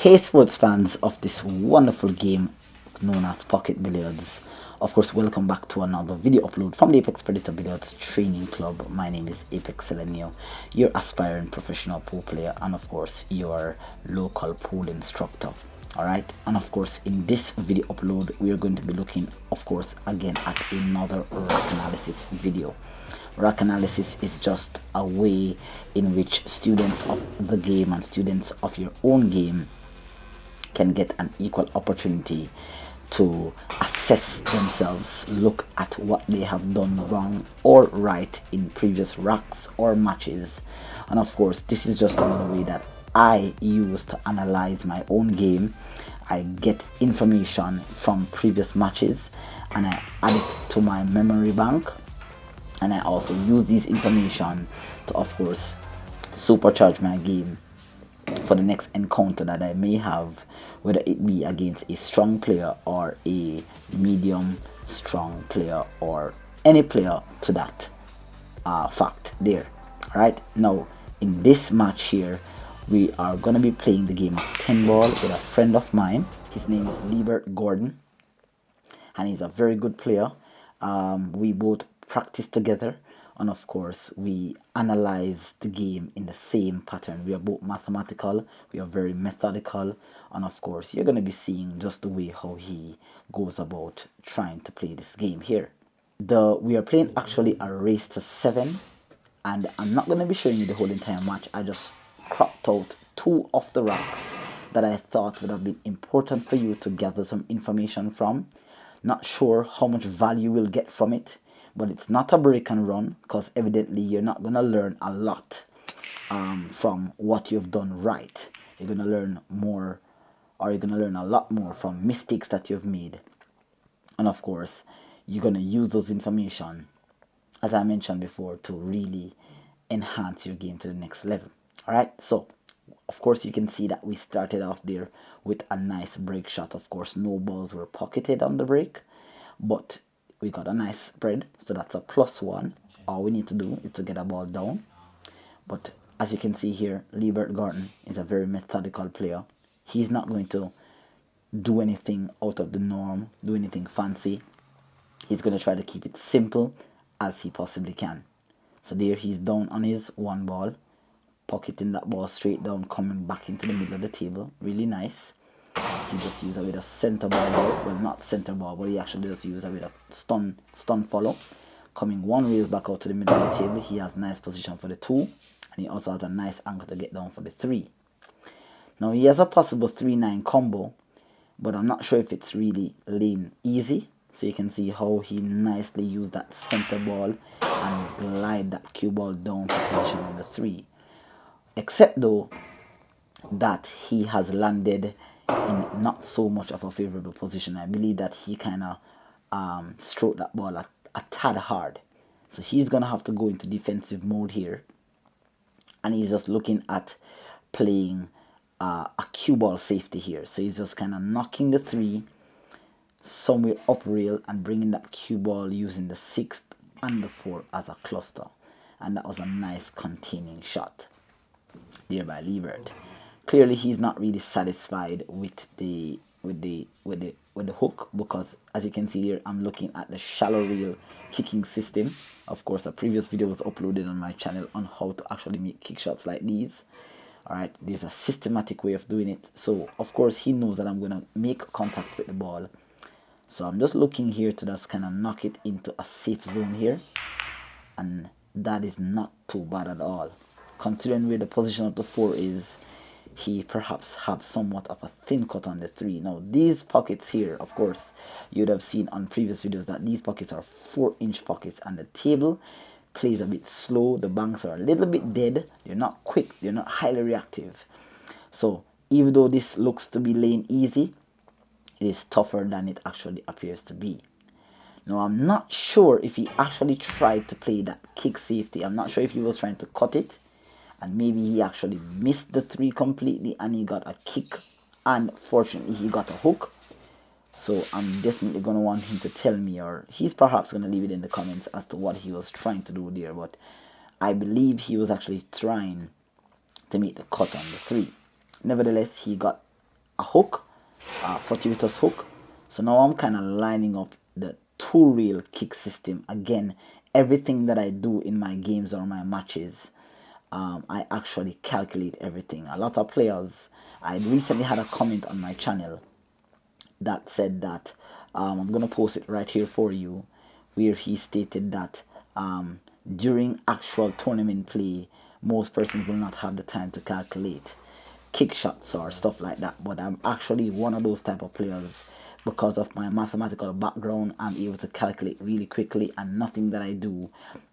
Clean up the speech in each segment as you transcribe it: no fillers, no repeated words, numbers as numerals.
Hey sports fans of this wonderful game known as Pocket Billiards. Of course, welcome back to another video upload from the Apex Predator Billiards Training Club. My name is ApexElgenio, your aspiring professional pool player and of course your local pool instructor. Alright, and of course in this video upload we are going to be looking of course again at another rack analysis video. Rack analysis is just a way in which students of the game and students of your own game can get an equal opportunity to assess themselves, look at what they have done wrong or right in previous racks or matches. And of course this is just another way that I use to analyze my own game. I get information from previous matches and I add it to my memory bank, and I also use this information to of course supercharge my game for the next encounter that I may have, whether it be against a strong player or a medium strong player or any player to that fact there. Right now in this match here we are going to be playing the game of 10 ball with a friend of mine. His name is Lebert Gordon and he's a very good player. We both practice together and of course we analyze the game in the same pattern. We are both mathematical, we are very methodical, and of course you're going to be seeing just the way how he goes about trying to play this game here. We are playing actually a race to 7, and I'm not going to be showing you the whole entire match. I just cropped out 2 of the racks that I thought would have been important for you to gather some information from. Not sure how much value we'll get from it, but it's not a break and run, because evidently you're not going to learn a lot from what you've done right. You're going to learn more, or you're going to learn a lot more from mistakes that you've made. And of course you're going to use those information, as I mentioned before, to really enhance your game to the next level. Alright, so of course you can see that we started off there with a nice break shot. Of course no balls were pocketed on the break, but we got a nice spread, so that's a +1. All we need to do is to get a ball down. But as you can see here, Lebert Gordon is a very methodical player. He's not going to do anything out of the norm, do anything fancy. He's going to try to keep it simple as he possibly can. So there he's down on his 1 ball, pocketing that ball straight down, coming back into the middle of the table. Really nice. He just used it with a center ball there. Well, not center ball, but he actually just used it with a stun follow. Coming 1 raise back out to the middle of the table. He has nice position for the 2, and he also has a nice angle to get down for the 3. Now he has a possible 3-9 combo, but I'm not sure if it's really lane easy. So you can see how he nicely used that center ball and glide that cue ball down to position on the 3. Except though that he has landed in not so much of a favorable position. I believe that he kind of stroked that ball a tad hard. So he's going to have to go into defensive mode here. And he's just looking at playing a cue ball safety here. So he's just kind of knocking the 3 somewhere up rail and bringing that cue ball using the 6th and the 4 as a cluster. And that was a nice containing shot there by Lebert. Clearly he's not really satisfied with the hook, because as you can see here I'm looking at the shallow rail kicking system. Of course a previous video was uploaded on my channel on how to actually make kick shots like these. Alright, there's a systematic way of doing it. So of course he knows that I'm going to make contact with the ball, so I'm just looking here to just kind of knock it into a safe zone here, and that is not too bad at all considering where the position of the 4 is. He perhaps have somewhat of a thin cut on the 3. Now these pockets here, of course you'd have seen on previous videos that these pockets are 4-inch pockets, and the table plays a bit slow. The banks are a little bit dead, they're not quick, they're not highly reactive. So even though this looks to be lane easy, it is tougher than it actually appears to be. Now I'm not sure if he actually tried to play that kick safety. I'm not sure if he was trying to cut it, and maybe he actually missed the 3 completely and he got a kick, and fortunately he got a hook. So I'm definitely going to want him to tell me, or he's perhaps going to leave it in the comments as to what he was trying to do there. But I believe he was actually trying to make the cut on the 3. Nevertheless, he got a hook, fortuitous hook. So now I'm kind of lining up the two-rail kick system. Again, everything that I do in my games or my matches, I actually calculate everything. A lot of players, I recently had a comment on my channel that said that, I'm going to post it right here for you, where he stated that during actual tournament play, most persons will not have the time to calculate kick shots or stuff like that. But I'm actually one of those type of players. Because of my mathematical background, I'm able to calculate really quickly, and nothing that I do,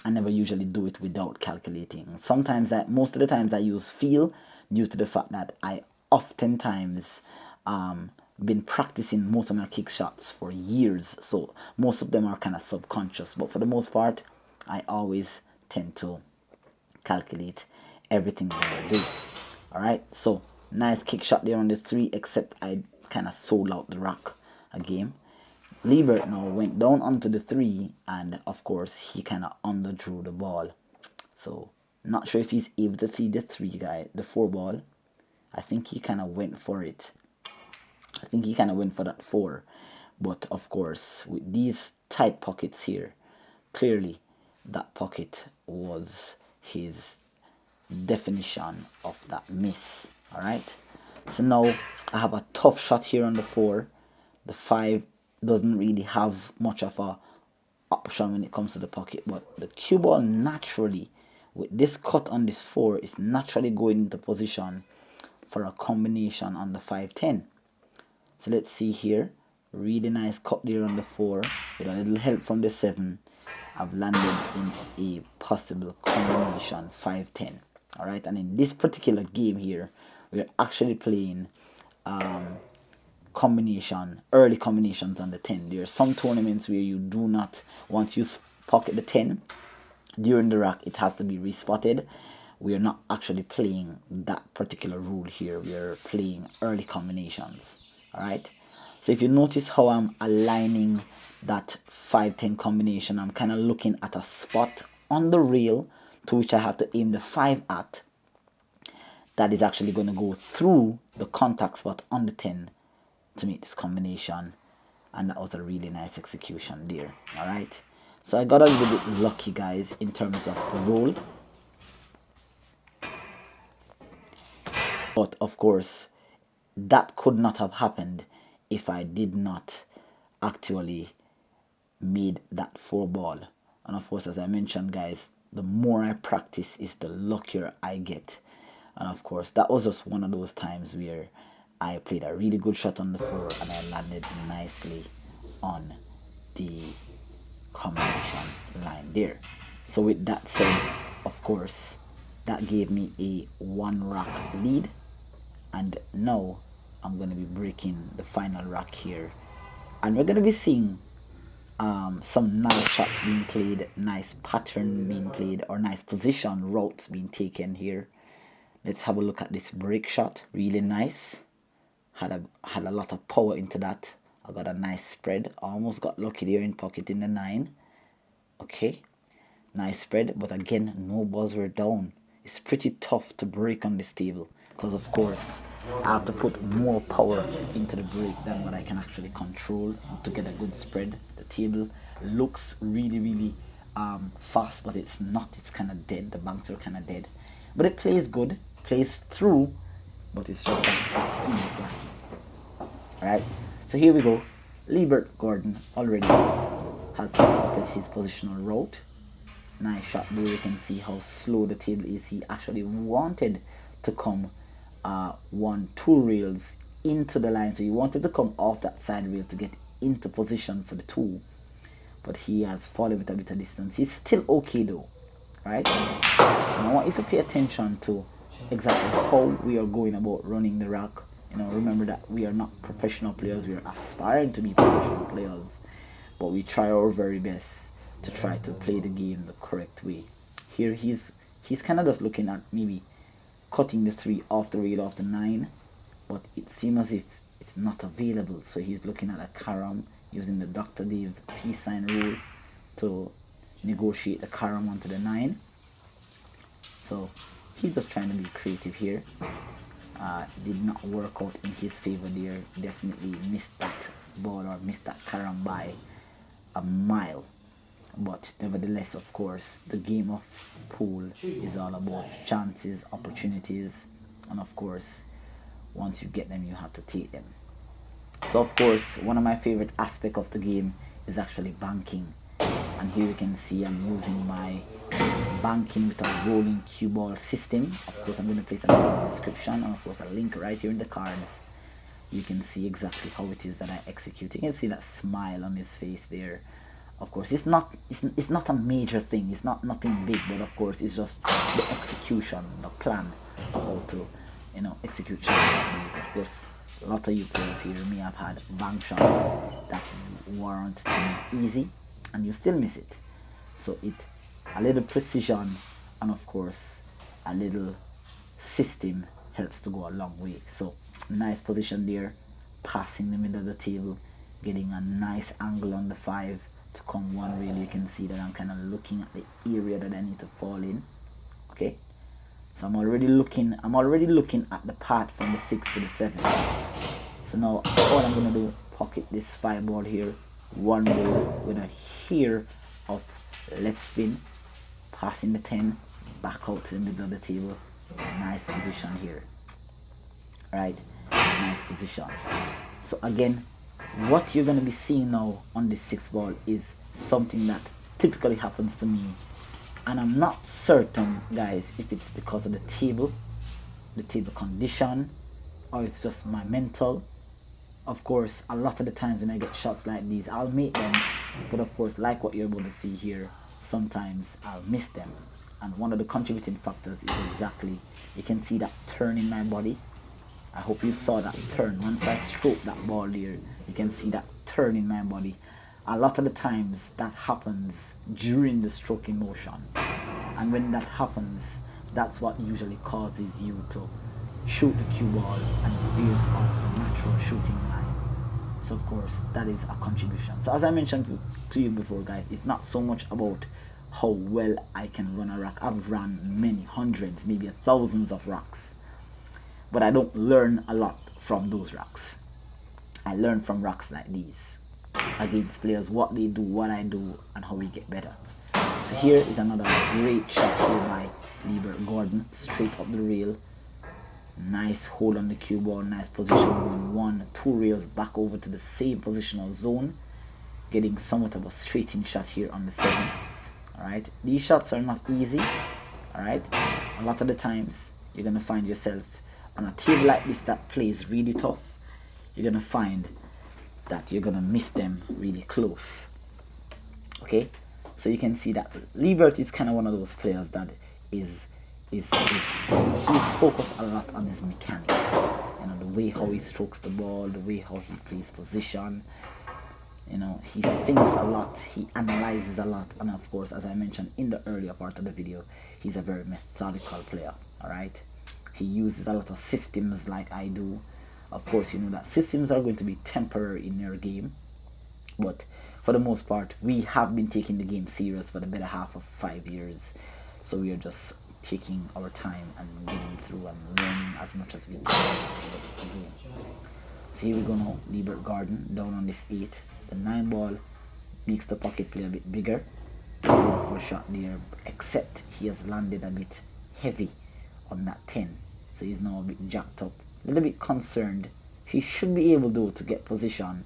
I never usually do it without calculating. Sometimes, most of the times I use feel, due to the fact that I oftentimes been practicing most of my kick shots for years, so most of them are kind of subconscious, but for the most part I always tend to calculate everything that I do. Alright, so nice kick shot there on the 3, except I kind of sold out the rock again. Lebert now went down onto the 3, and of course he kind of underdrew the ball. So not sure if he's able to see the 4 ball. I think he kind of went for it. I think he kind of went for that 4. But of course, with these tight pockets here, clearly that pocket was his definition of that miss. Alright, so now I have a tough shot here on the 4. The 5 doesn't really have much of a option when it comes to the pocket, but the cue ball naturally, with this cut on this 4, is naturally going into position for a combination on the 5-10. So let's see here, really nice cut there on the 4 with a little help from the 7. I've landed in a possible combination 5-10. Alright, and in this particular game here, we're actually playing early combinations on the 10. There are some tournaments where you do not, once you pocket the 10 during the rack, it has to be respotted. We are not actually playing that particular rule here. We are playing early combinations. Alright, so if you notice how I'm aligning that 5-10 combination, I'm kind of looking at a spot on the rail to which I have to aim the 5 at. That is actually going to go through the contact spot on the 10 to make this combination, and that was a really nice execution there. Alright, so I got a little bit lucky, guys, in terms of roll, but of course that could not have happened if I did not actually made that 4 ball. And of course, as I mentioned, guys, the more I practice is the luckier I get. And of course, that was just one of those times where I played a really good shot on the 4 and I landed nicely on the combination line there. So with that said, of course, that gave me a 1 rack lead, and now I'm going to be breaking the final rack here, and we're going to be seeing some nice shots being played, nice pattern being played, or nice position routes being taken here. Let's have a look at this break shot. Really nice. Had a lot of power into that. I got a nice spread. Almost got lucky there in pocket in the 9. Okay, nice spread, but again, no balls were down. It's pretty tough to break on this table because, of course, I have to put more power into the break than what I can actually control to get a good spread. The table looks really fast, but it's not. It's kind of dead. The banks are kind of dead, but it plays good, plays through, but it's just that the speed is lacking. Alright, so here we go. Lebert Gordon already has spotted his positional route. Nice shot there. You can see how slow the table is. He actually wanted to come 1-2 rails into the line, so he wanted to come off that side rail to get into position for the 2, but he has fallen with a bit of distance. He's still okay though, right? And I want you to pay attention to exactly how we are going about running the rack. You know, remember that we are not professional players. We are aspiring to be professional players, but we try our very best to try to play the game the correct way. Here he's kind of just looking at maybe cutting the 3 off the rail off the 9, but it seems as if it's not available, so he's looking at a carom using the Dr. Dave peace sign rule to negotiate the carom onto the 9. So he's just trying to be creative here. did not work out in his favor there. Definitely missed that ball, or missed that carom by a mile. But nevertheless, of course, the game of pool is all about chances, opportunities, and of course, once you get them, you have to take them. So of course, one of my favorite aspects of the game is actually banking. And here you can see I'm using my banking with a rolling cue ball system. Of course, I'm going to place a link in the description, and of course a link right here in the cards. You can see exactly how it is that I execute. You can see that smile on his face there. Of course, it's not a major thing. It's not nothing big, but of course, it's just the execution, the plan of how to, execute shots like these. Of course, a lot of you players here may have had bank shots that weren't easy, and you still miss it. So a little precision, and of course a little system helps to go a long way. So nice position there, passing the middle of the table, getting a nice angle on the 5 to come one rail. You can see that I'm kind of looking at the area that I need to fall in. Okay, so I'm already looking at the path from the 6 to the 7. So now all I'm gonna do, pocket this 5 ball here, one roll with a here of left spin, passing the 10 back out to the middle of the table. Nice position here, right? Nice position. So again, what you're going to be seeing now on this 6 ball is something that typically happens to me, and I'm not certain, guys, if it's because of the table condition, or it's just my mental. Of course, a lot of the times when I get shots like these, I'll make them, but of course, like what you're able to see here, sometimes I'll miss them. And one of the contributing factors is exactly, you can see that turn in my body. I hope you saw that turn. Once I stroke that ball there, you can see that turn in my body. A lot of the times that happens during the stroking motion. And when that happens, that's what usually causes you to shoot the cue ball and it veers off the natural shooting line. So of course, that is a contribution. So as I mentioned to you before, guys, it's not so much about how well I can run a rack. I've run many hundreds, maybe thousands of racks, but I don't learn a lot from those racks. I learn from racks like these, against players, what they do, what I do, and how we get better. So here is another great shot here by Lebert Gordon, straight up the rail. Nice hold on the cue ball, nice position, going 1, 2 rails back over to the same positional zone, getting somewhat of a straight in shot here on the 7. Alright, these shots are not easy. Alright, a lot of the times you're gonna find yourself on a table like this that plays really tough. You're gonna find that you're gonna miss them really close. Okay, so you can see that Lebert is kind of one of those players that he's focused a lot on his mechanics, the way how he strokes the ball, the way how he plays position. He thinks a lot, he analyzes a lot, and of course, as I mentioned in the earlier part of the video, he's a very methodical player. Alright, he uses a lot of systems like I do. Of course, you know that systems are going to be temporary in your game, but for the most part, we have been taking the game serious for the better half of 5 years. So we are just taking our time and getting through and learning as much as we can with the game. So here we go now, Lebert Gordon down on this 8. The 9 ball makes the pocket play a bit bigger. Beautiful shot there, except he has landed a bit heavy on that 10. So he's now a bit jacked up, a little bit concerned. He should be able though to get position,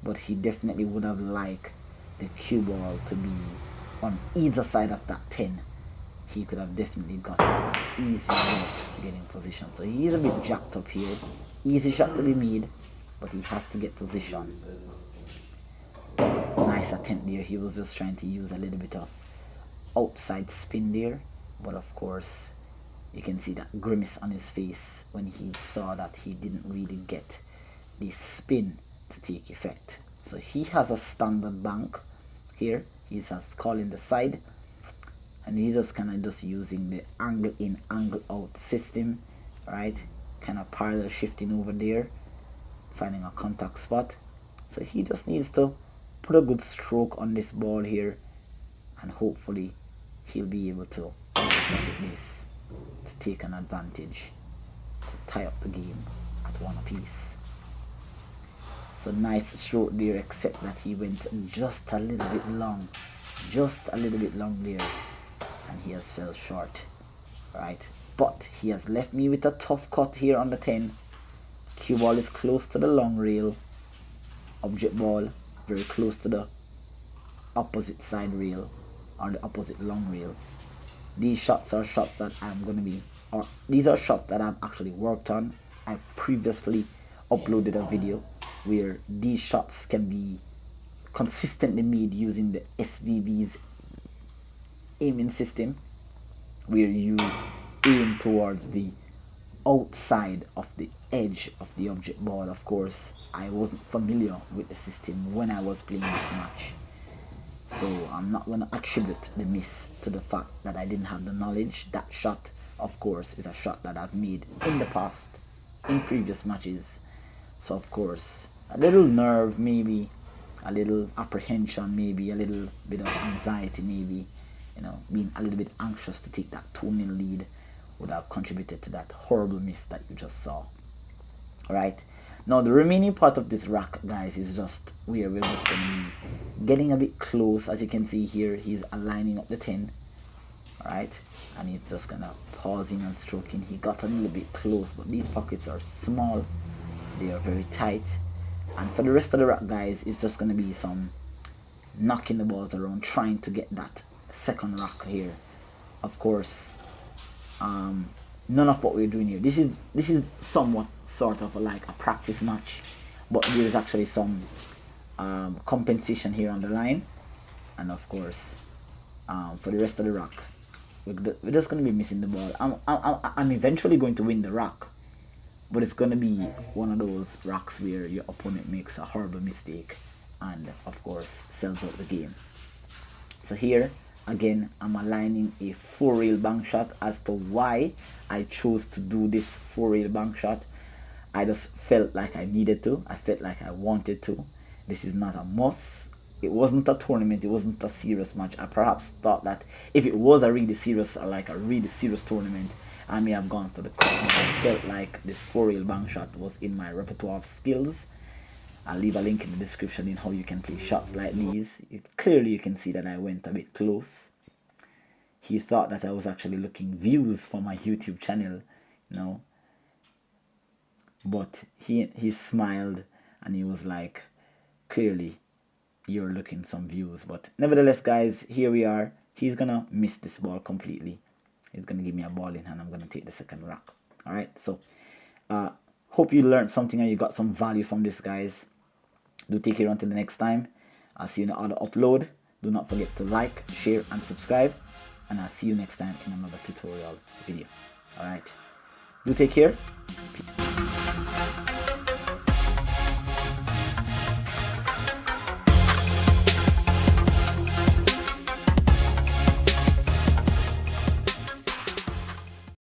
but he definitely would have liked the cue ball to be on either side of that 10. He could have definitely got an easy way to get in position. So he is a bit jacked up here. Easy shot to be made, but he has to get position. Nice attempt there. He was just trying to use a little bit of outside spin there, but of course you can see that grimace on his face when he saw that he didn't really get the spin to take effect. So he has a standard bank here. He's just calling the side, and he's just kind of just using the angle in, angle out system, right? Kind of parallel shifting over there, finding a contact spot. So he just needs to put a good stroke on this ball here, and hopefully he'll be able to deposit this to take an advantage. to tie up the game at 1 apiece. So nice stroke there, except that he went just a little bit long. Just a little bit long there. And he has fell short. Right. But he has left me with a tough cut here on the 10. Cue ball is close to the long rail. Object ball very close to the opposite side rail, or the opposite long rail. These shots are shots that I'm going to be, or these are shots that I've actually worked on. I previously uploaded a video where these shots can be consistently made using the SVB's aiming system, where you aim towards the outside of the edge of the object ball. Of course, I wasn't familiar with the system when I was playing this match, so I'm not going to attribute the miss to the fact that I didn't have the knowledge. That shot, of course, is a shot that I've made in the past, in previous matches. So of course, a little nerve, maybe a little apprehension, maybe a little bit of anxiety, maybe, you know, being a little bit anxious to take that 2-0 lead would have contributed to that horrible miss that you just saw. Alright, now the remaining part of this rack, guys, is just where we're just going to be getting a bit close. As you can see here, he's aligning up the 10. Alright, and he's just going to pausing and stroking. He got a little bit close, but these pockets are small. They are very tight. And for the rest of the rack, guys, it's just going to be some knocking the balls around, trying to get that second rack here. Of course, none of what we're doing here. This is somewhat sort of like a practice match, but there's actually some compensation here on the line. And of course, for the rest of the rack, we're just going to be missing the ball. I'm eventually going to win the rack, but it's going to be one of those racks where your opponent makes a horrible mistake and of course sells out the game. So here again, I'm aligning a 4-rail bank shot. As to why I chose to do this 4-rail bank shot, I just felt like I needed to. I felt like I wanted to. This is not a must. It wasn't a tournament. It wasn't a serious match. I perhaps thought that if it was a really serious, or like a really serious tournament, I may have gone for the cut, but I felt like this 4-rail bank shot was in my repertoire of skills. I'll leave a link in the description in how you can play shots like these. Clearly you can see that I went a bit close. He thought that I was actually looking views for my YouTube channel, you know. But he smiled and he was like, clearly you're looking some views. But nevertheless, guys, here we are. He's gonna miss this ball completely. He's gonna give me a ball in hand. I'm gonna take the second rack. Alright, so hope you learned something and you got some value from this, guys. Do take care until the next time. I'll see you in the other upload. Do not forget to like, share and subscribe, and I'll see you next time in another tutorial video. Alright, do take care.